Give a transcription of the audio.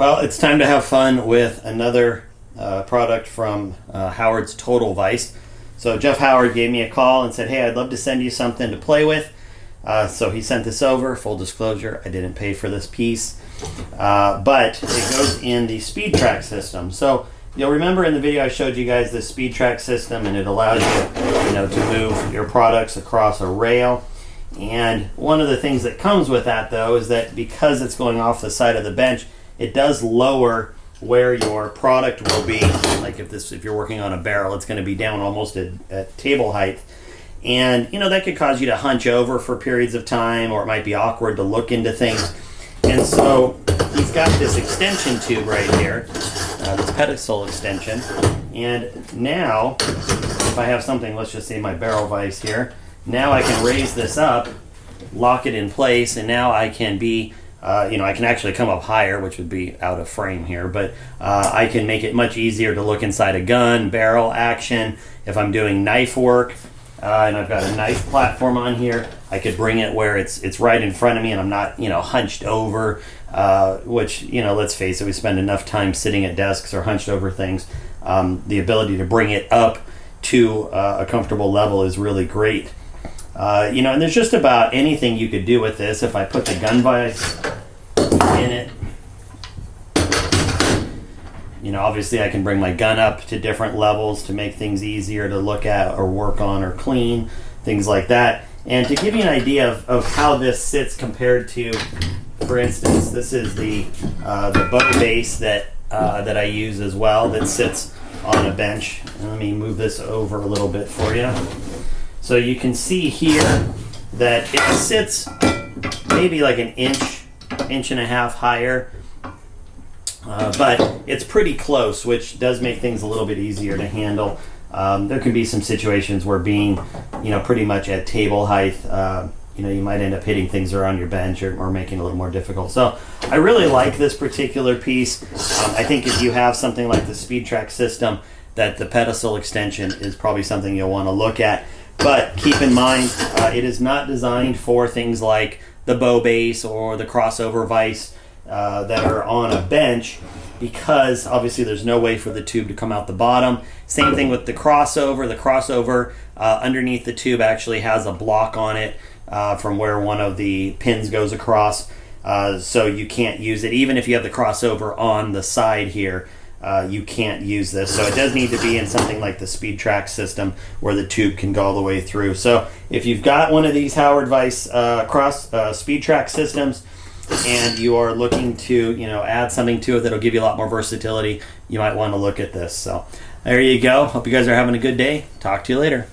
Well, it's time to have fun with another product from Howard's Total Vise. So Jeff Howard gave me a call and said, hey, I'd love to send you something to play with. So he sent this over. Full disclosure, I didn't pay for this piece. But it goes in the speed track system. So you'll remember in the video I showed you guys the speed track system, and it allows you, to move your products across a rail. And one of the things that comes with that, though, is that because it's going off the side of the bench, it does lower where your product will be. Like if you're working on a barrel, it's going to be down almost at table height. And, that could cause you to hunch over for periods of time, or it might be awkward to look into things. And so he's got this extension tube right here, this pedestal extension. And now, if I have something, let's just say my barrel vise here, now I can raise this up, lock it in place, and now I can be, I can actually come up higher, which would be out of frame here, but I can make it much easier to look inside a gun, barrel action. If I'm doing knife work, and I've got a knife platform on here, I could bring it where it's right in front of me and I'm not, hunched over, which, let's face it, we spend enough time sitting at desks or hunched over things. The ability to bring it up to a comfortable level is really great. And there's just about anything you could do with this. If I put the gun vise in it, obviously I can bring my gun up to different levels to make things easier to look at or work on or clean, things like that. And to give you an idea of how this sits compared to, for instance, this is the bow base that I use as well, that sits on a bench. And let me move this over a little bit for you. So you can see here that it sits maybe like an inch and a half higher, but it's pretty close, which does make things a little bit easier to handle. There can be some situations where being, pretty much at table height, you might end up hitting things around your bench or making it a little more difficult. So I really like this particular piece. I think if you have something like the speed track system, that the pedestal extension is probably something you'll want to look at. But keep in mind, it is not designed for things like the bow base or the crossover vise that are on a bench, because obviously there's no way for the tube to come out the bottom. Same thing with the crossover. The crossover underneath the tube actually has a block on it from where one of the pins goes across, so you can't use it. Even if you have the crossover on the side here, you can't use this. So it does need to be in something like the speed track system where the tube can go all the way through. So if you've got one of these Howard Vise speed track systems and you are looking to add something to it that'll give you a lot more versatility, you might want to look at this. So there you go. Hope you guys are having a good day. Talk to you later.